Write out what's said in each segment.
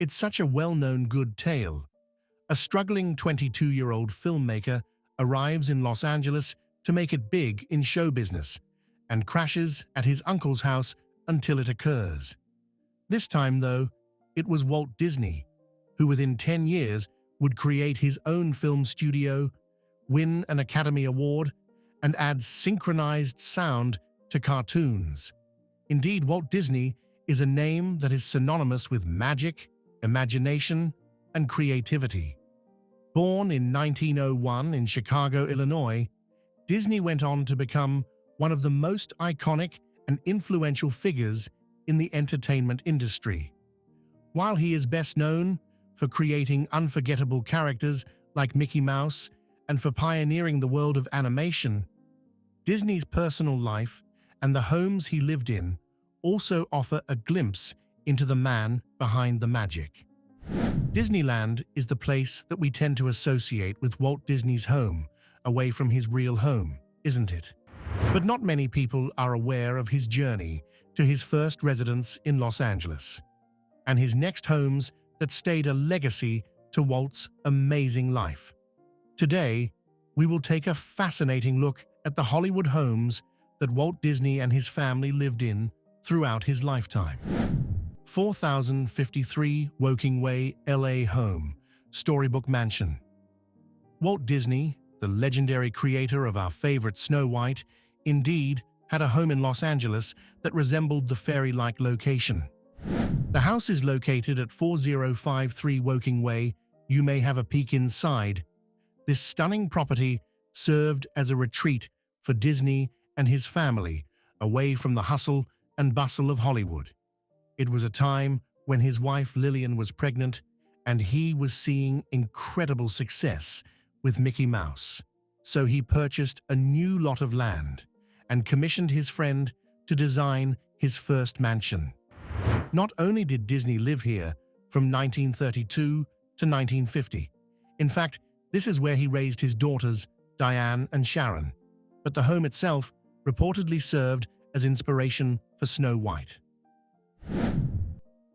It's such a well-known good tale. A struggling 22-year-old filmmaker arrives in Los Angeles to make it big in show business and crashes at his uncle's house until it occurs. This time, though, it was Walt Disney, who within 10 years would create his own film studio, win an Academy Award, and add synchronized sound to cartoons. Indeed, Walt Disney is a name that is synonymous with magic, imagination, and creativity. Born in 1901 in Chicago, Illinois, Disney went on to become one of the most iconic and influential figures in the entertainment industry. While he is best known for creating unforgettable characters like Mickey Mouse and for pioneering the world of animation, Disney's personal life and the homes he lived in also offer a glimpse into the man behind the magic. Disneyland is the place that we tend to associate with Walt Disney's home, away from his real home, isn't it? But not many people are aware of his journey to his first residence in Los Angeles, and his next homes that stayed a legacy to Walt's amazing life. Today, we will take a fascinating look at the Hollywood homes that Walt Disney and his family lived in throughout his lifetime. 4053 Woking Way, LA home, Storybook Mansion. Walt Disney, the legendary creator of our favorite Snow White, indeed had a home in Los Angeles that resembled the fairy-like location. The house is located at 4053 Woking Way. You may have a peek inside. This stunning property served as a retreat for Disney and his family, away from the hustle and bustle of Hollywood. It was a time when his wife Lillian was pregnant, and he was seeing incredible success with Mickey Mouse. So he purchased a new lot of land and commissioned his friend to design his first mansion. Not only did Disney live here from 1932 to 1950, in fact, this is where he raised his daughters, Diane and Sharon, but the home itself reportedly served as inspiration for Snow White.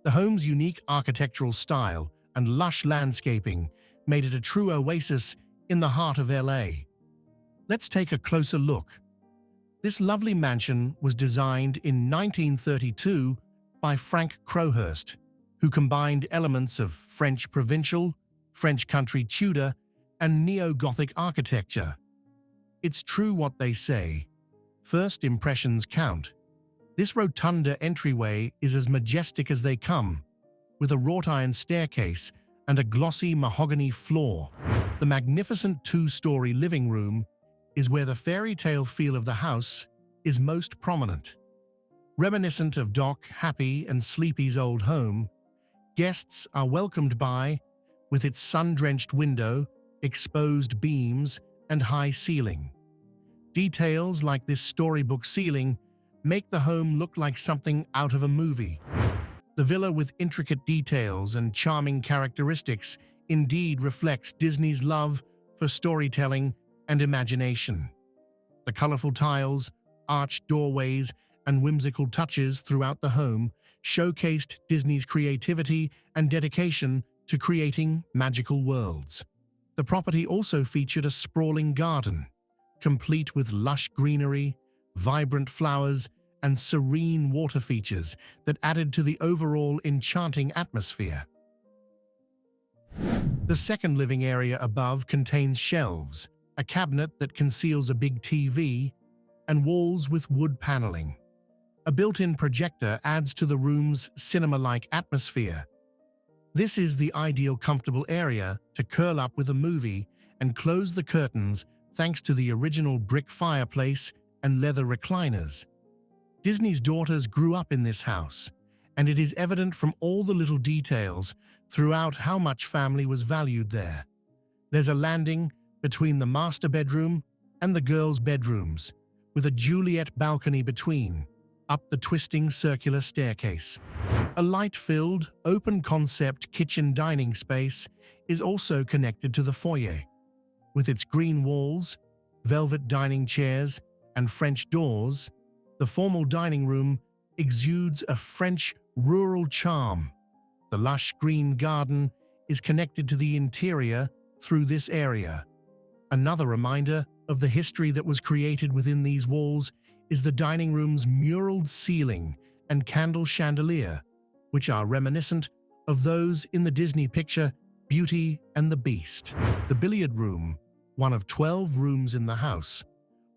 The home's unique architectural style and lush landscaping made it a true oasis in the heart of LA. Let's take a closer look. This lovely mansion was designed in 1932 by Frank Crowhurst, who combined elements of French provincial, French country Tudor, and neo-Gothic architecture. It's true what they say. First impressions count. This rotunda entryway is as majestic as they come, with a wrought iron staircase and a glossy mahogany floor. The magnificent two-story living room is where the fairy tale feel of the house is most prominent. Reminiscent of Doc, Happy, and Sleepy's old home, guests are welcomed by, with its sun-drenched window, exposed beams, and high ceiling. Details like this storybook ceiling make the home look like something out of a movie. The villa, with intricate details and charming characteristics, indeed reflects Disney's love for storytelling and imagination. The colorful tiles, arched doorways, and whimsical touches throughout the home showcased Disney's creativity and dedication to creating magical worlds. The property also featured a sprawling garden, complete with lush greenery, vibrant flowers, and serene water features that added to the overall enchanting atmosphere. The second living area above contains shelves, a cabinet that conceals a big TV, and walls with wood paneling. A built-in projector adds to the room's cinema-like atmosphere. This is the ideal comfortable area to curl up with a movie and close the curtains thanks to the original brick fireplace and leather recliners. Disney's daughters grew up in this house, and it is evident from all the little details throughout how much family was valued there. There's a landing between the master bedroom and the girls' bedrooms, with a Juliet balcony between, up the twisting circular staircase. A light-filled, open-concept kitchen dining space is also connected to the foyer. With its green walls, velvet dining chairs, and French doors, the formal dining room exudes a French rural charm. The lush green garden is connected to the interior through this area. Another reminder of the history that was created within these walls is the dining room's muraled ceiling and candle chandelier, which are reminiscent of those in the Disney picture Beauty and the Beast. The billiard room, one of 12 rooms in the house,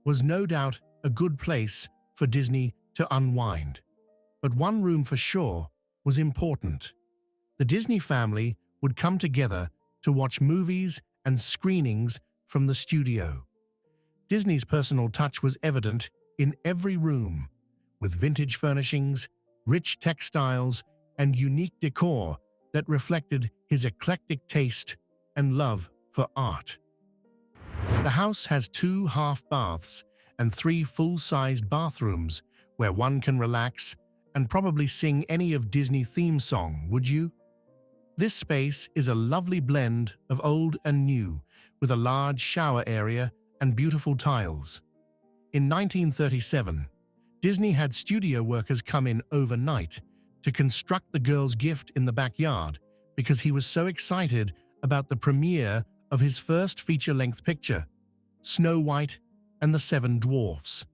was no doubt a good place for Disney to unwind. But one room for sure was important. The Disney family would come together to watch movies and screenings from the studio. Disney's personal touch was evident in every room, with vintage furnishings, rich textiles, and unique decor that reflected his eclectic taste and love for art. The house has 2 half baths and 3 full-sized bathrooms where one can relax and probably sing any of Disney theme song, would you? This space is a lovely blend of old and new, with a large shower area and beautiful tiles. In 1937, Disney had studio workers come in overnight to construct the girl's gift in the backyard because he was so excited about the premiere of his first feature-length picture, Snow White and the 7 Dwarfs.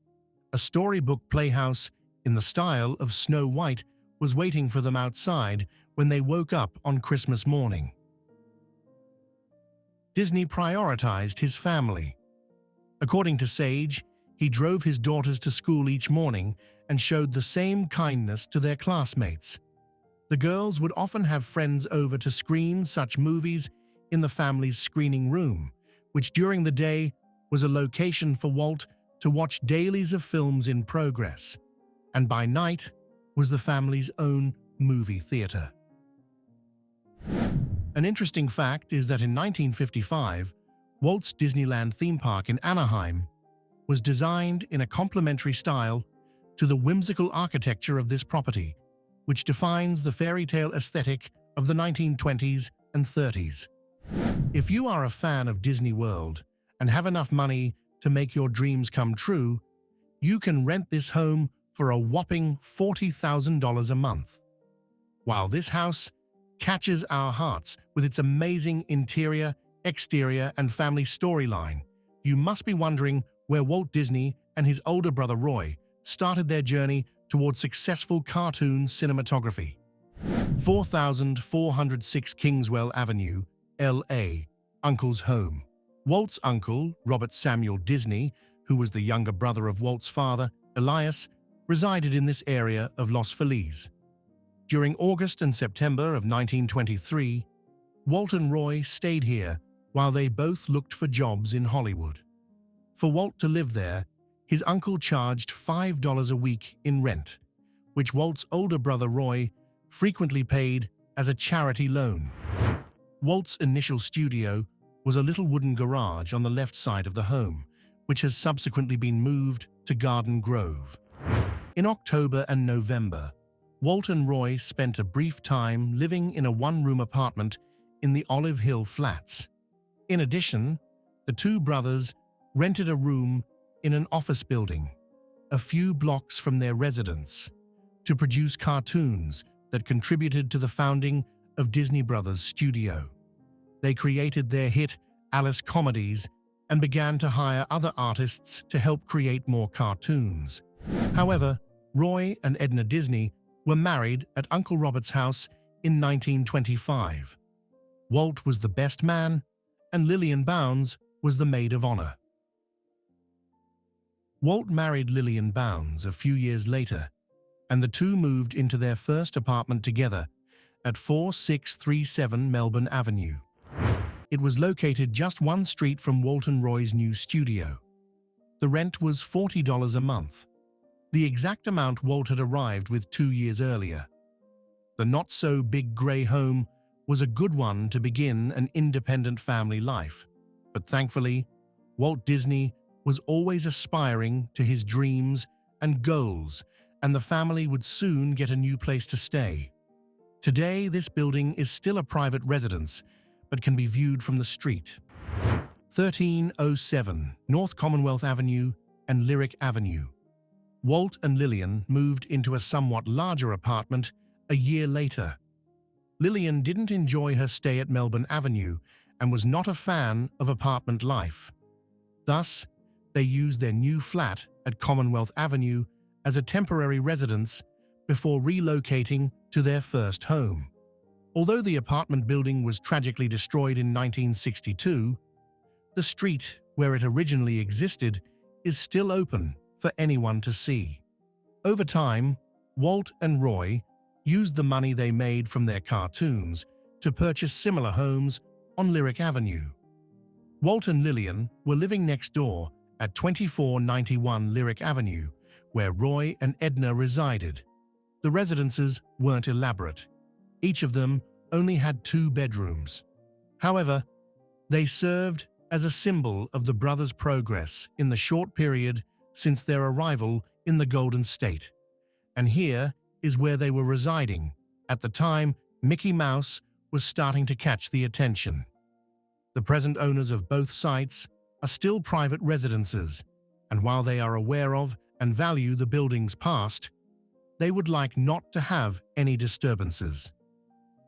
A storybook playhouse in the style of Snow White was waiting for them outside when they woke up on Christmas morning. Disney prioritized his family. According to Sage, he drove his daughters to school each morning and showed the same kindness to their classmates. The girls would often have friends over to screen such movies in the family's screening room, which during the day was a location for Walt to watch dailies of films in progress, and by night was the family's own movie theater. An interesting fact is that in 1955, Walt's Disneyland theme park in Anaheim was designed in a complementary style to the whimsical architecture of this property, which defines the fairy tale aesthetic of the 1920s and 30s. If you are a fan of Disney World and have enough money to make your dreams come true, you can rent this home for a whopping $40,000 a month. While this house catches our hearts with its amazing interior, exterior, and family storyline, you must be wondering where Walt Disney and his older brother Roy started their journey towards successful cartoon cinematography. 4406 Kingswell Avenue, L.A., Uncle's home. Walt's uncle, Robert Samuel Disney, who was the younger brother of Walt's father, Elias, resided in this area of Los Feliz. During August and September of 1923, Walt and Roy stayed here while they both looked for jobs in Hollywood. For Walt to live there, his uncle charged $5 a week in rent, which Walt's older brother Roy frequently paid as a charity loan. Walt's initial studio was a little wooden garage on the left side of the home, which has subsequently been moved to Garden Grove. In October and November, Walt and Roy spent a brief time living in a one-room apartment in the Olive Hill Flats. In addition, the two brothers rented a room in an office building, a few blocks from their residence, to produce cartoons that contributed to the founding of Disney Brothers Studio. They created their hit Alice comedies and began to hire other artists to help create more cartoons. However, Roy and Edna Disney were married at Uncle Robert's house in 1925. Walt was the best man, and Lillian Bounds was the maid of honor. Walt married Lillian Bounds a few years later, and the two moved into their first apartment together at 4637 Melbourne Avenue. It was located just one street from Walt and Roy's new studio. The rent was $40 a month, the exact amount Walt had arrived with 2 years earlier. The not-so-big grey home was a good one to begin an independent family life, but thankfully, Walt Disney was always aspiring to his dreams and goals, and the family would soon get a new place to stay. Today, this building is still a private residence, but can be viewed from the street. 1307 North Commonwealth Avenue and Lyric Avenue. Walt and Lillian moved into a somewhat larger apartment a year later. Lillian didn't enjoy her stay at Melbourne Avenue and was not a fan of apartment life. Thus, they used their new flat at Commonwealth Avenue as a temporary residence before relocating to their first home. Although the apartment building was tragically destroyed in 1962, the street where it originally existed is still open for anyone to see. Over time, Walt and Roy used the money they made from their cartoons to purchase similar homes on Lyric Avenue. Walt and Lillian were living next door at 2491 Lyric Avenue, where Roy and Edna resided. The residences weren't elaborate. Each of them only had 2 bedrooms. However, they served as a symbol of the brothers' progress in the short period since their arrival in the Golden State. And here is where they were residing. At the time, Mickey Mouse was starting to catch the attention. The present owners of both sites are still private residences, and while they are aware of and value the building's past, they would like not to have any disturbances.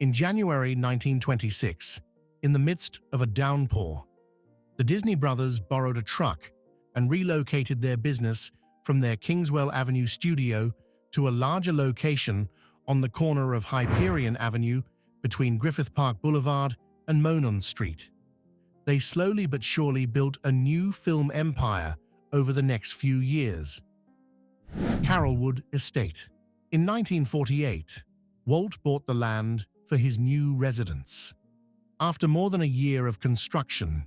In January 1926, in the midst of a downpour, the Disney brothers borrowed a truck and relocated their business from their Kingswell Avenue studio to a larger location on the corner of Hyperion Avenue between Griffith Park Boulevard and Monon Street. They slowly but surely built a new film empire over the next few years. Carolwood Estate. In 1948, Walt bought the land for his new residence. After more than a year of construction,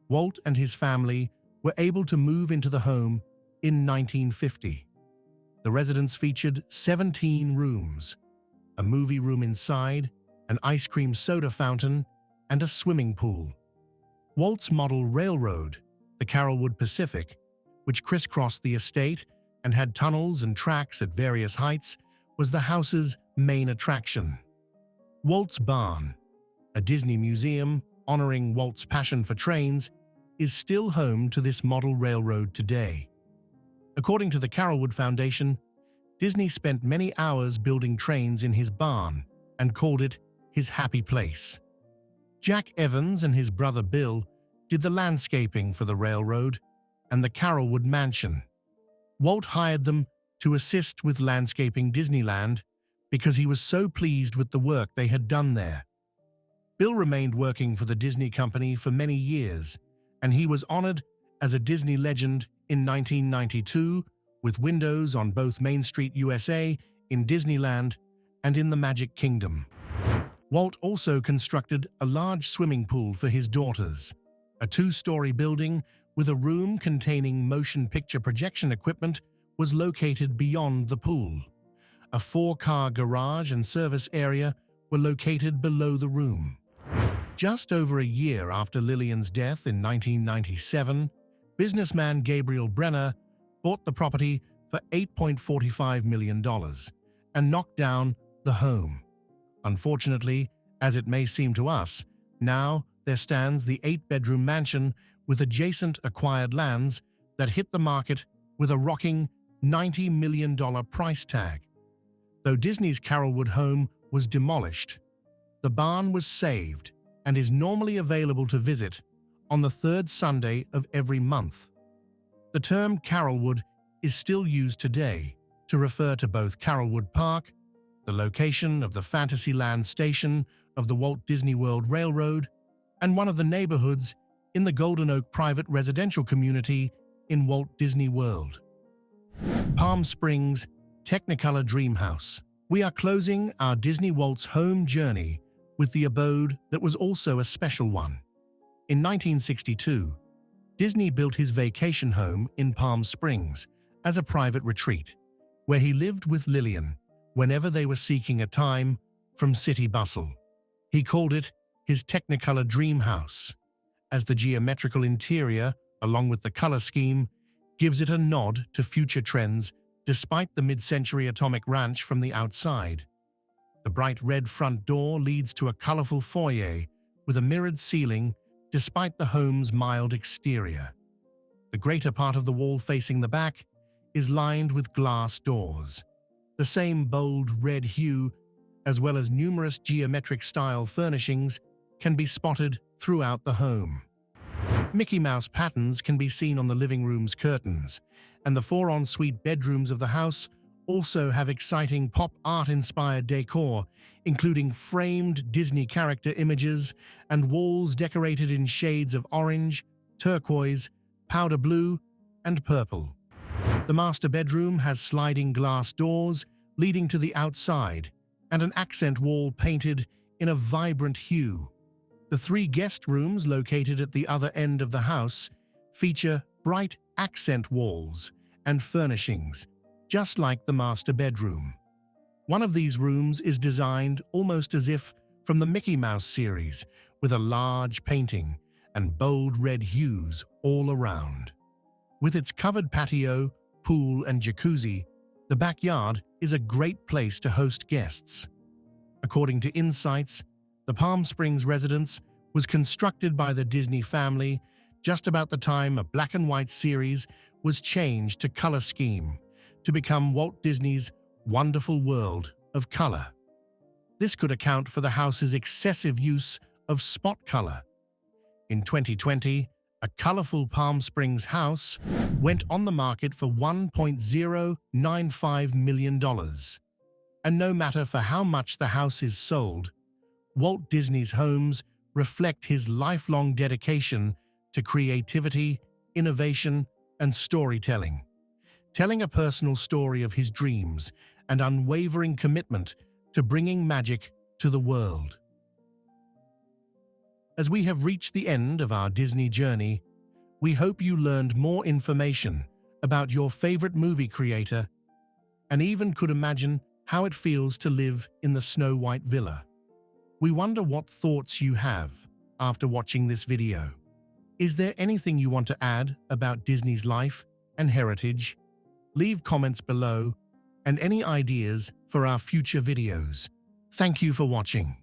Walt and his family were able to move into the home in 1950. The residence featured 17 rooms, a movie room inside, an ice cream soda fountain, and a swimming pool. Walt's model railroad, the Carolwood Pacific, which crisscrossed the estate and had tunnels and tracks at various heights, was the house's main attraction. Walt's Barn, a Disney museum honoring Walt's passion for trains, is still home to this model railroad today. According to the Carolwood Foundation, Disney spent many hours building trains in his barn and called it his happy place. Jack Evans and his brother Bill did the landscaping for the railroad and the Carolwood mansion. Walt hired them to assist with landscaping Disneyland because he was so pleased with the work they had done there. Bill remained working for the Disney Company for many years, and he was honored as a Disney legend in 1992 with windows on both Main Street, USA, in Disneyland, and in the Magic Kingdom. Walt also constructed a large swimming pool for his daughters, a 2-story building with a room containing motion picture projection equipment was located beyond the pool. A 4-car garage and service area were located below the room. Just over a year after Lillian's death in 1997, businessman Gabriel Brenner bought the property for $8.45 million and knocked down the home. Unfortunately, as it may seem to us, now there stands the 8-bedroom mansion with adjacent acquired lands that hit the market with a rocking $90 million price tag. Though Disney's Carolwood home was demolished, the barn was saved and is normally available to visit on the 3rd Sunday of every month. The term Carolwood is still used today to refer to both Carolwood Park, the location of the Fantasyland station of the Walt Disney World Railroad, and one of the neighborhoods in the Golden Oak private residential community in Walt Disney World. Palm Springs Technicolor Dreamhouse. We are closing our Disney Walt's home journey with the abode that was also a special one. In 1962, Disney built his vacation home in Palm Springs as a private retreat, where he lived with Lillian whenever they were seeking a time from city bustle. He called it his Technicolor Dreamhouse, as the geometrical interior, along with the color scheme, gives it a nod to future trends despite the mid-century atomic ranch from the outside. The bright red front door leads to a colorful foyer with a mirrored ceiling despite the home's mild exterior. The greater part of the wall facing the back is lined with glass doors, the same bold red hue as well as numerous geometric-style furnishings, can be spotted throughout the home. Mickey Mouse patterns can be seen on the living room's curtains, and the 4 ensuite bedrooms of the house also have exciting pop art-inspired decor, including framed Disney character images and walls decorated in shades of orange, turquoise, powder blue, and purple. The master bedroom has sliding glass doors leading to the outside and an accent wall painted in a vibrant hue. The 3 guest rooms located at the other end of the house feature bright accent walls and furnishings, just like the master bedroom. One of these rooms is designed almost as if from the Mickey Mouse series, with a large painting and bold red hues all around. With its covered patio, pool, and jacuzzi, the backyard is a great place to host guests. According to Insights, the Palm Springs residence was constructed by the Disney family just about the time a black and white series was changed to color scheme to become Walt Disney's Wonderful World of Color. This could account for the house's excessive use of spot color. In 2020, a colorful Palm Springs house went on the market for $1.095 million. And no matter for how much the house is sold, Walt Disney's homes reflect his lifelong dedication to creativity, innovation, and storytelling, telling a personal story of his dreams and unwavering commitment to bringing magic to the world. As we have reached the end of our Disney journey, we hope you learned more information about your favorite movie creator and even could imagine how it feels to live in the Snow White villa. We wonder what thoughts you have after watching this video. Is there anything you want to add about Disney's life and heritage? Leave comments below and any ideas for our future videos. Thank you for watching.